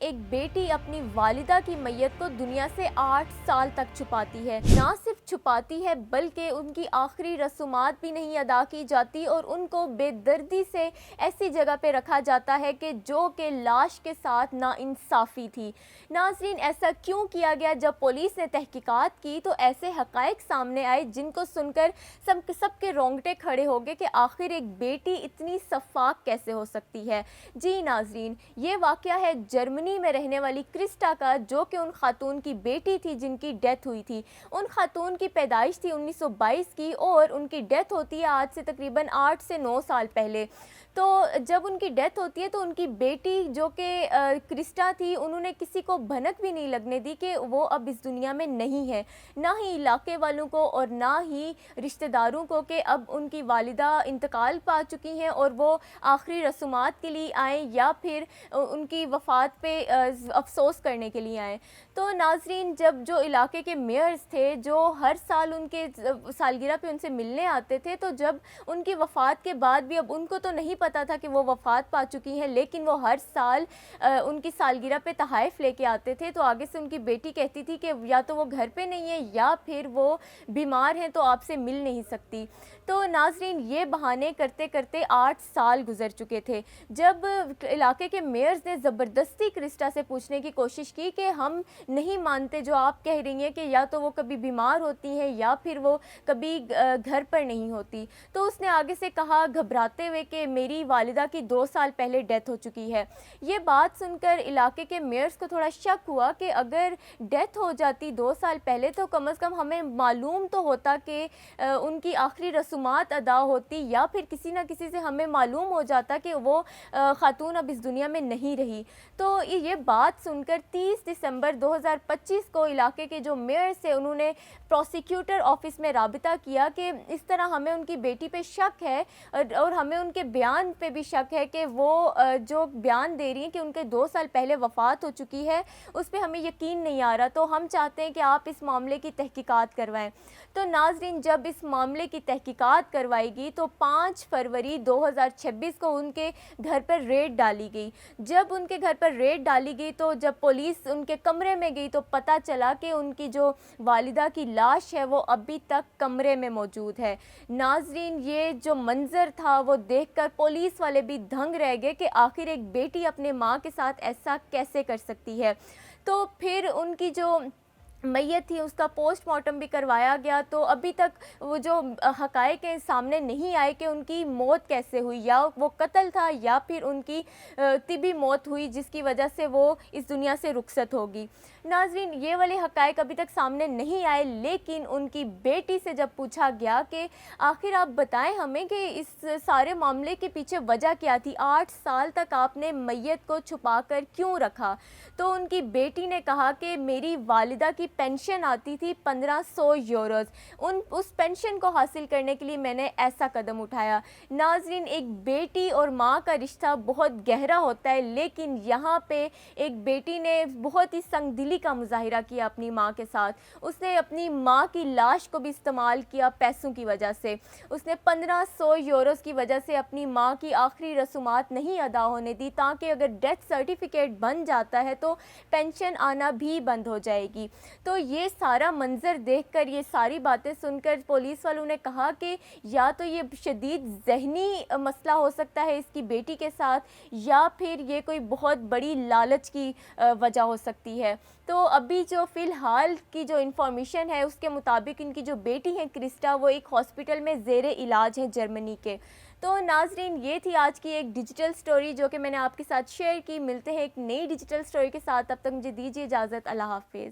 ایک بیٹی اپنی والدہ کی میت کو دنیا سے 8 سال تک چھپاتی ہے۔ نہ صرف چھپاتی ہے بلکہ ان کی آخری رسومات بھی نہیں ادا کی جاتی اور ان کو بے دردی سے ایسی جگہ پہ رکھا جاتا ہے کہ جو کہ لاش کے ساتھ ناانصافی تھی۔ ناظرین، ایسا کیوں کیا گیا؟ جب پولیس نے تحقیقات کی تو ایسے حقائق سامنے آئے جن کو سن کر سب کے رونگٹے کھڑے ہو گئے کہ آخر ایک بیٹی اتنی شفاف کیسے ہو سکتی ہے۔ جی ناظرین، یہ واقعہ ہے جرمنی میں رہنے والی کرسٹا کا، جو کہ ان خاتون کی بیٹی تھی جن کی ڈیتھ ہوئی تھی۔ ان خاتون کی پیدائش تھی 1922 کی اور ان کی ڈیتھ ہوتی ہے آج سے تقریباً 8 سے 9 سال پہلے۔ تو جب ان کی ڈیتھ ہوتی ہے تو ان کی بیٹی جو کہ کرسٹا تھی، انہوں نے کسی کو بھنک بھی نہیں لگنے دی کہ وہ اب اس دنیا میں نہیں ہے، نہ ہی علاقے والوں کو اور نہ ہی رشتہ داروں کو کہ اب ان کی والدہ انتقال پا چکی ہیں اور وہ آخری رسومات کے لیے آئیں یا پھر ان کی وفات پہ افسوس کرنے کے لیے آئیں۔ تو ناظرین، جب جو علاقے کے میئرز تھے جو ہر سال ان کے سالگرہ پہ ان سے ملنے آتے تھے، تو جب ان کی وفات کے بعد بھی، اب ان کو تو نہیں پتا تھا کہ وہ وفات پا چکی ہیں، لیکن وہ ہر سال ان کی سالگرہ پہ تحائف لے کے آتے تھے، تو آگے سے ان کی بیٹی کہتی تھی کہ یا تو وہ گھر پہ نہیں ہے یا پھر وہ بیمار ہیں تو آپ سے مل نہیں سکتی۔ تو ناظرین، یہ بہانے کرتے کرتے 8 سال گزر چکے تھے، جب علاقے کے میئرز نے زبردستی کرسٹا سے پوچھنے کی کوشش کی کہ ہم نہیں مانتے جو آپ کہہ رہی ہیں کہ یا تو وہ کبھی بیمار ہوتی ہیں یا پھر وہ کبھی گھر پر نہیں ہوتی، تو اس نے آگے سے کہا گھبراتے ہوئے کہ میری والدہ کی 2 سال پہلے ڈیتھ ہو چکی ہے۔ یہ بات سن کر علاقے کے میئرز کو تھوڑا شک ہوا کہ اگر ڈیتھ ہو جاتی 2 سال پہلے تو کم از کم ہمیں معلوم تو ہوتا کہ ان کی آخری رسومات ادا ہوتی، یا پھر کسی نہ کسی سے ہمیں معلوم ہو جاتا کہ وہ خاتون اب اس دنیا میں نہیں رہی۔ تو یہ بات سن کر 30 دسمبر 2025 کو علاقے کے جو میئرز تھے انہوں نے پروسیکیوٹر آفس میں رابطہ کیا کہ اس طرح ہمیں ان کی بیٹی پہ شک ہے اور ہمیں ان کے بیان پہ بھی شک ہے کہ وہ جو بیان دے رہی ہیں کہ ان کے 2 سال پہلے وفات ہو چکی ہے، اس پہ ہمیں یقین نہیں آ رہا، تو ہم چاہتے ہیں کہ آپ اس معاملے کی تحقیقات کروائیں۔ تو ناظرین، جب اس معاملے کی تحقیقات کروائی گئی تو 5 فروری 2026 کو ان کے گھر پر ریڈ ڈالی گئی۔ جب ان کے گھر پر ریڈ ڈالی گئی تو جب پولیس ان کے کمرے میں گئی تو پتہ چلا کہ ان کی جو والدہ کی لاش ہے وہ ابھی تک کمرے میں موجود ہے۔ ناظرین، یہ جو منظر تھا وہ دیکھ کر پولیس والے بھی دھنگ رہ گئے کہ آخر ایک بیٹی اپنے ماں کے ساتھ ایسا کیسے کر سکتی ہے۔ تو پھر ان کی جو میت تھی اس کا پوسٹ مارٹم بھی کروایا گیا، تو ابھی تک وہ جو حقائق ہیں سامنے نہیں آئے کہ ان کی موت کیسے ہوئی، یا وہ قتل تھا یا پھر ان کی طبی موت ہوئی جس کی وجہ سے وہ اس دنیا سے رخصت ہوگی۔ ناظرین، یہ والے حقائق ابھی تک سامنے نہیں آئے، لیکن ان کی بیٹی سے جب پوچھا گیا کہ آخر آپ بتائیں ہمیں کہ اس سارے معاملے کے پیچھے وجہ کیا تھی، 8 سال تک آپ نے میت کو چھپا کر کیوں رکھا، تو ان کی بیٹی نے کہا کہ میری والدہ کی پینشن آتی تھی 1500 یوروز، اس پینشن کو حاصل کرنے کے لیے میں نے ایسا قدم اٹھایا۔ ناظرین، ایک بیٹی اور ماں کا رشتہ بہت گہرا ہوتا ہے، لیکن یہاں پہ ایک بیٹی نے بہت ہی سنگ دلی کا مظاہرہ کیا اپنی ماں کے ساتھ۔ اس نے اپنی ماں کی لاش کو بھی استعمال کیا پیسوں کی وجہ سے۔ اس نے 1500 یوروز کی وجہ سے اپنی ماں کی آخری رسومات نہیں ادا ہونے دی، تاکہ اگر ڈیتھ سرٹیفکیٹ بن جاتا ہے تو پینشن آنا بھی بند ہو جائے گی۔ تو یہ سارا منظر دیکھ کر، یہ ساری باتیں سن کر پولیس والوں نے کہا کہ یا تو یہ شدید ذہنی مسئلہ ہو سکتا ہے اس کی بیٹی کے ساتھ، یا پھر یہ کوئی بہت بڑی لالچ کی وجہ ہو سکتی ہے۔ تو ابھی جو فی الحال کی جو انفارمیشن ہے اس کے مطابق ان کی جو بیٹی ہیں کرسٹا، وہ ایک ہاسپٹل میں زیر علاج ہیں جرمنی کے۔ تو ناظرین، یہ تھی آج کی ایک ڈیجیٹل سٹوری جو کہ میں نے آپ کے ساتھ شیئر کی۔ ملتے ہیں ایک نئی ڈیجیٹل سٹوری کے ساتھ، تب تک مجھے دیجیے اجازت۔ اللہ حافظ۔